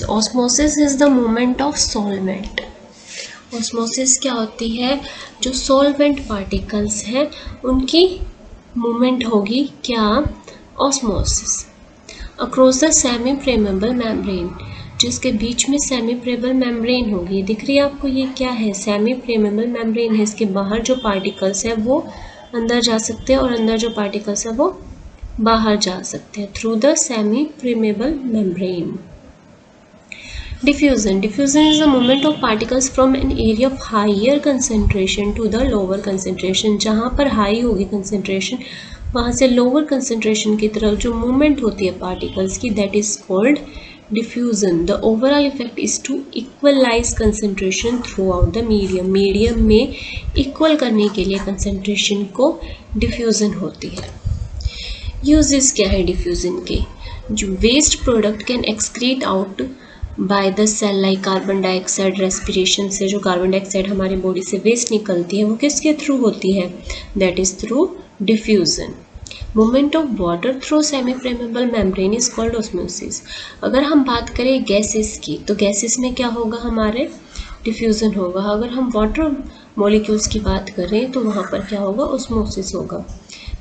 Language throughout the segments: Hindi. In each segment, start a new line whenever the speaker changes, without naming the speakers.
Osmosis is the movement of solvent. Osmosis क्या होती है? जो सॉल्वेंट पार्टिकल्स हैं उनकी मूवमेंट होगी क्या? Osmosis across the semi permeable membrane, जिसके बीच में सेमी प्रेमेबल मेम्ब्रेन होगी। दिख रही है आपको ये क्या है? सेमी प्रेमेबल मेम्ब्रेन है। इसके बाहर जो पार्टिकल्स है वो अंदर जा सकते हैं और अंदर जो पार्टिकल्स है वो बाहर जा सकते हैं through the semi permeable membrane. Diffusion is the movement of particles from an area of higher concentration to the lower concentration। जहाँ पर हाई होगी concentration वहाँ से lower concentration की तरफ जो movement होती है particles की, that is called diffusion। The overall effect is to equalize concentration throughout the medium। medium में equal करने के लिए concentration को diffusion होती है। uses क्या है diffusion के? जो waste product can excrete out by the cell like carbon dioxide. Respiration से जो कार्बन डाइऑक्साइड हमारे बॉडी से वेस्ट निकलती है वो किसके थ्रू होती है? That is through diffusion. Movement of water through semi permeable membrane is called osmosis. अगर हम बात करें गैसेस की तो गैसेस में क्या होगा? हमारे डिफ्यूजन होगा। अगर हम वाटर मॉलिक्यूल्स की बात करें तो वहाँ पर क्या होगा? ऑस्मोसिस होगा।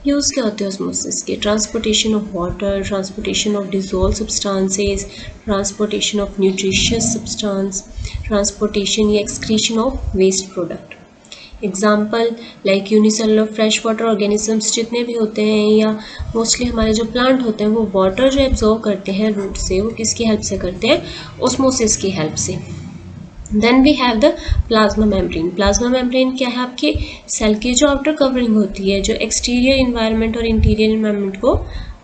यूज़ क्या होते हैं ऑस्मोसिस के? Transportation of water, transportation of dissolve substances, transportation of nutritious substance, transportation या excretion of waste product. Example like unicellular fresh water organisms जितने भी होते हैं या मोस्टली हमारे जो प्लांट होते हैं वो वाटर जो एब्जॉर्व करते हैं रूट से, वो किसकी हेल्प से करते हैं? ऑस्मोसिस की हेल्प से। Then we have the plasma membrane. Plasma membrane क्या है? आपके सेल की जो आउटर कवरिंग होती है जो एक्सटीरियर इन्वायरमेंट और इंटीरियर इन्वायरमेंट को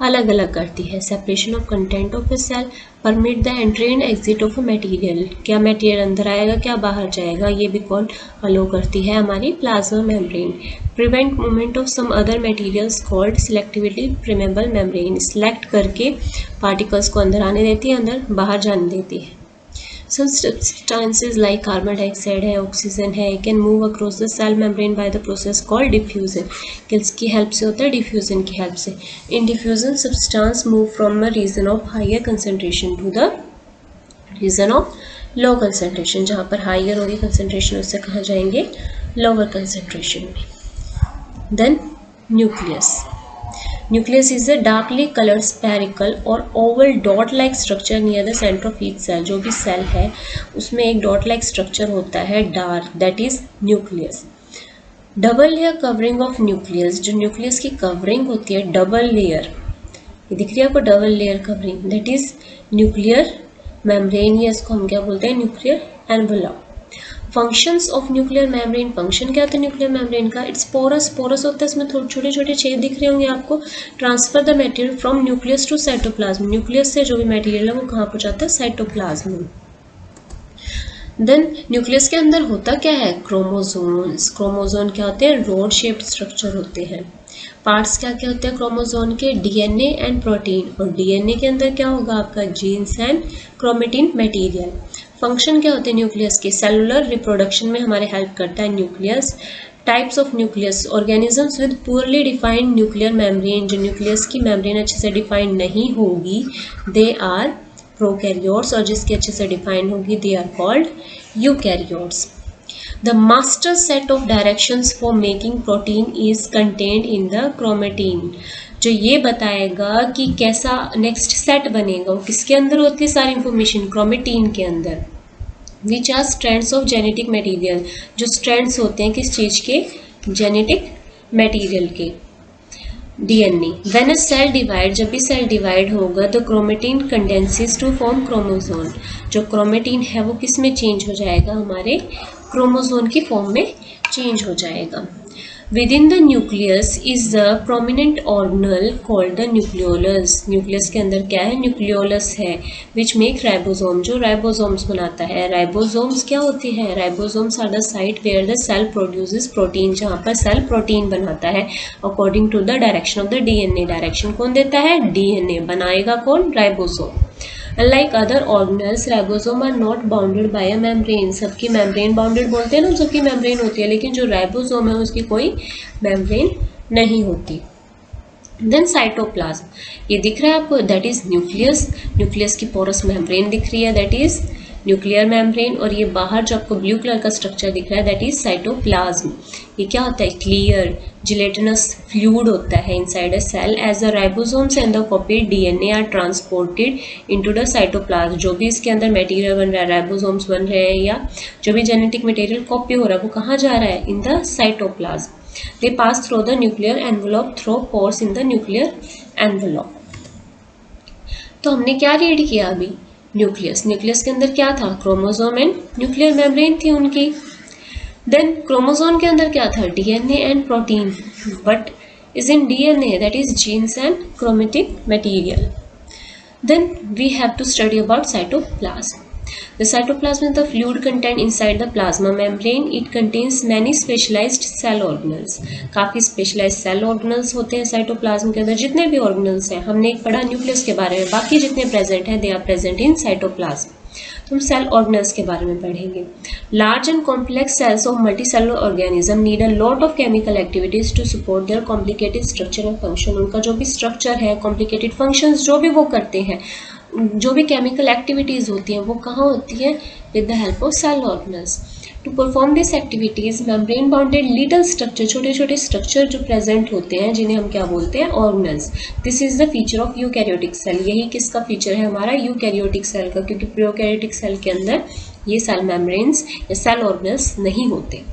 अलग अलग करती है। Separation of content of a cell, permit the entry and exit of a material. क्या मटेरियल अंदर आएगा, क्या बाहर जाएगा, ये भी कौन अलो करती है? हमारी plasma membrane. Prevent movement of some other materials called selectively permeable membrane. Select करके पार्टिकल्स को अंदर आने देती है, अंदर बाहर जाने देती है। Some substances like carbon dioxide है, ऑक्सीजन है, can move across the cell membrane by the process called diffusion। किसकी हेल्प से होता है? डिफ्यूजन की हेल्प से। In diffusion, substance move from a region of higher concentration to the region of low concentration। जहाँ पर हायर होगी concentration उससे कहाँ जाएंगे? lower concentration में। Then nucleus। Nucleus is a darkly colored spherical or oval dot-like structure near the center of each cell। जो भी सेल है उसमें एक dot-like structure होता है dark, that is nucleus। Double layer covering of nucleus. जो न्यूक्लियस की कवरिंग होती है डबल लेयर, ये दिख रही है आपको double layer covering, that is nuclear membrane, या इसको हम क्या बोलते हैं? Nuclear envelope. Functions of nuclear membrane. Function क्या होता है न्यूक्लियर मेम्ब्रेन का? It's porous. पोरस होता है, इसमें थोड़े छोटे छोटे छेद दिख रहे होंगे आपको। Transfer the material from nucleus to cytoplasm. Nucleus से जो भी मटेरियल है वो कहाँ पहुँचाता है? साइटोप्लाज्म में। देन न्यूक्लियस के अंदर होता क्या है? क्रोमोसोम्स। क्रोमोसोम क्या होते हैं? रॉड शेप्ड स्ट्रक्चर होते हैं। पार्ट्स क्या क्या होते हैं क्रोमोसोम के? DNA and protein. और डीएनए के अंदर क्या होगा आपका? Genes and chromatin material. Function क्या होते हैं न्यूक्लियस के? सेलुलर रिप्रोडक्शन में हमारे हेल्प करता है nucleus. Types of nucleus. Organisms with poorly defined nuclear membrane. जो न्यूक्लियस की मेम्ब्रेन अच्छे से डिफाइंड नहीं होगी दे आर प्रोकैरियोट्स, और जिसकी अच्छे से डिफाइंड होगी they are called eukaryotes. The master set of directions for making protein is contained in the chromatin। जो ये बताएगा कि कैसा नेक्स्ट सेट बनेगा वो किसके अंदर होती है सारी इंफॉर्मेशन? क्रोमेटिन के अंदर। Which are strands of genetic material. जो स्ट्रैंड्स होते हैं किस चीज़ के? जेनेटिक मटेरियल के। DNA. When a cell divide, जब भी सेल डिवाइड होगा the chromatin condenses to form chromosome. जो क्रोमेटिन है वो किस में चेंज हो जाएगा? हमारे क्रोमोसोम की फॉर्म में चेंज हो जाएगा। Within the nucleus is the prominent organelle called the nucleolus. Nucleus के अंदर क्या है? न्यूक्लियोलस है। Which make ribosome. जो राइबोसोम्स बनाता है। राइबोसोम्स क्या होती है? Ribosomes are the site where the cell produces protein. जहाँ पर सेल प्रोटीन बनाता है according to the direction of the DNA. Direction कौन देता है? डीएनए। बनाएगा कौन? Ribosome. Unlike other organelles, ribosome are not bounded by a membrane। सबकी membrane bounded बोलते हैं ना, सबकी membrane होती है, लेकिन जो राइबोसोम है उसकी कोई membrane नहीं होती। देन साइटोप्लाज्म, ये दिख रहा है आपको, दैट इज न्यूक्लियस, न्यूक्लियस की पोरस मेम्ब्रेन दिख रही है, दैट इज न्यूक्लियर मेम्ब्रेन, और ये बाहर जो आपको ब्लू कलर का स्ट्रक्चर दिख रहा है दैट इज साइटोप्लाज्म। ये क्या होता है, क्लियर जिलेटिनस फ्लूइड होता है inside a cell. As the ribosomes and the copied DNA are transported into the cytoplasm, जो भी इसके अंदर मटेरियल बन रहा है, राइबोसोम्स बन रहे हैं या जो भी जेनेटिक मटेरियल कॉपी हो रहा है वो कहाँ जा रहा है, in the cytoplasm. They pass through the nuclear envelope through pores in the nuclear envelope। तो हमने क्या रीड किया अभी, न्यूक्लियस, न्यूक्लियस के अंदर क्या था, क्रोमोसोम एंड न्यूक्लियर मेम्ब्रेन थी उनकी। देन क्रोमोसोम के अंदर क्या था, DNA and protein, but is in DNA that is genes and chromatic material. Then we have to study about cytoplasm. The cytoplasm is the fluid content inside the plasma membrane. It contains many specialized cell organelles. काफ़ी specialized cell organelles होते हैं cytoplasm के अंदर। जितने भी organelles हैं, हमने एक पढ़ा न्यूक्लियस के बारे में, बाकी जितने present हैं they are present in cytoplasm। तो हम सेल ऑर्गेनल्स के बारे में पढ़ेंगे। Large and complex cells of multicellular organism need a lot of chemical activities to support their complicated structure and function. उनका जो भी स्ट्रक्चर है, कॉम्प्लिकेटेड फंक्शंस जो भी वो करते हैं, जो भी केमिकल एक्टिविटीज होती हैं वो कहाँ होती है, with the help of cell organelles. To perform this activities membrane bounded little structure, छोटे छोटे स्ट्रक्चर जो प्रेजेंट होते हैं जिन्हें हम क्या बोलते हैं, organelles. This is the feature of eukaryotic cell. यही किसका फीचर है, हमारा यूकैरियोटिक सेल का, क्योंकि प्रोकैरियोटिक सेल के अंदर ये सेल मेम्ब्रेन्स या सेल ऑर्गेनल्स नहीं होते।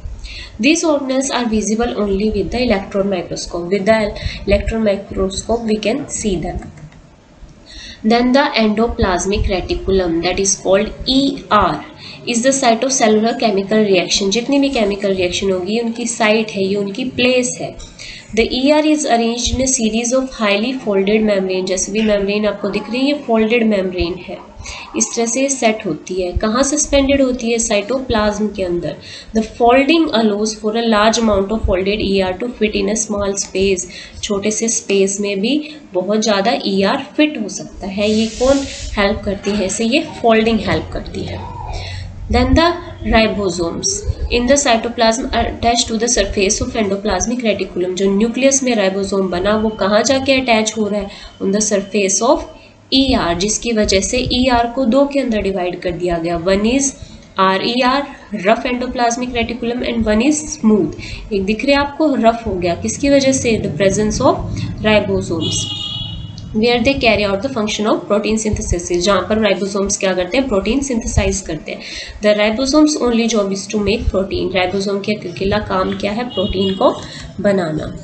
These organelles are visible only with the electron microscope. With the electron microscope we can see them. Then the endoplasmic reticulum, that is called ER, is the site of cellular chemical reaction. जितनी भी chemical reaction होगी उनकी site है, ये उनकी place है। The ER is arranged in a series of highly folded membrane। जैसे भी membrane आपको दिख रही है, ये folded membrane है, इस तरह से सेट होती है। कहाँ सस्पेंडेड होती है, साइटोप्लाज्म के अंदर। The folding allows for a large amount of folded ER to fit in a small space. छोटे से स्पेस में भी बहुत ज़्यादा ER फिट हो सकता है। ये कौन हेल्प करती है इसे, ये फोल्डिंग हेल्प करती है। Then the ribosomes in the cytoplasm are attached to the surface of endoplasmic reticulum। जो न्यूक्लियस में राइबोसोम बना वो कहाँ जाके अटैच हो रहा है, on the surface of ER, जिसकी वजह से ER को दो के अंदर डिवाइड कर दिया गया। One is RER, rough endoplasmic reticulum, and one is smooth. एक दिख रहे आपको, रफ हो गया, किसकी वजह से, the presence of ribosomes, where they carry out the function of protein synthesis. जहाँ पर राइबोसोम्स क्या करते हैं, प्रोटीन सिंथेसाइज करते हैं। The ribosomes only job is to make protein. Ribosome के अकेला काम क्या है, प्रोटीन को बनाना।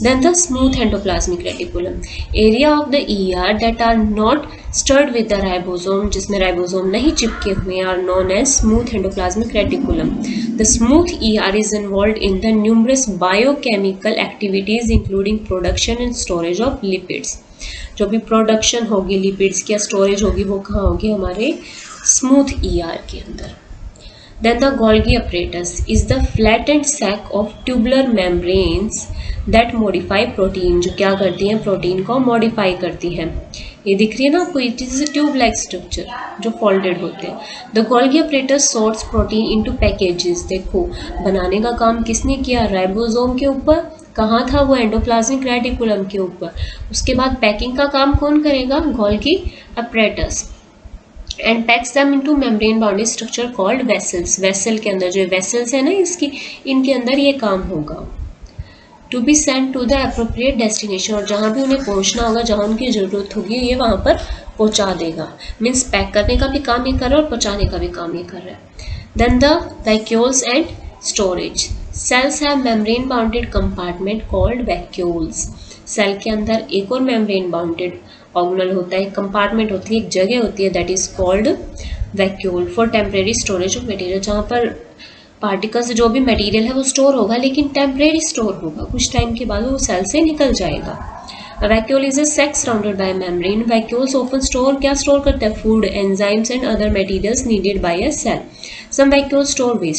Then the smooth endoplasmic reticulum, area of the ER that are not stirred with the ribosome, जिसमें राइबोसोम नहीं चिपके हुए, are known as smooth endoplasmic reticulum. The smooth ER is involved in the numerous biochemical activities including production and storage of lipids. जो भी प्रोडक्शन होगी लिपिड्स की या स्टोरेज होगी वो कहाँ होगी, हमारे स्मूथ ER के अंदर। Then the Golgi apparatus is the flattened sac of tubular membranes that modify protein, जो क्या करती हैं, प्रोटीन को मॉडिफाई करती हैं। ये दिख रही है ना आपको, it is tube like structure जो फोल्डेड होते हैं। The Golgi apparatus sorts protein into packages। देखो बनाने का काम किसने किया, राइबोसोम के ऊपर, कहाँ था वो, एंडोप्लाज्मिक रेटिकुलम के ऊपर। उसके बाद पैकिंग का काम कौन करेगा, Golgi apparatus, and PACS them into membrane bounded structure called vessels. Vessel के अंदर, जो वेसल्स है ना इसकी, इनके अंदर ये काम होगा। To be send to the appropriate destination, और जहाँ भी उन्हें पहुँचना होगा, जहाँ उनकी ज़रूरत होगी, ये वहाँ पर पहुँचा देगा। मीन्स पैक करने का भी काम ये कर रहा है और पहुँचाने का भी काम ये कर रहा है। Then the vacuoles and storage. Cells have membrane bounded compartment called vacuoles. Cell के अंदर एक और मेम्ब्रेन बाउंडेड ऑर्गेनल होता है, कंपार्टमेंट होती है, एक जगह होती है, that is called vacuole for temporary storage of material. जहाँ पर पार्टिकल्स जो भी मटेरियल है वो स्टोर होगा, लेकिन टेम्परेरी स्टोर होगा, कुछ टाइम के बाद वो सेल से निकल जाएगा। Vacuole is a sac surrounded by membrane। Vacuoles often store, क्या स्टोर करते हैं, food, enzymes and other materials needed by a cell. Some vacuoles store waste.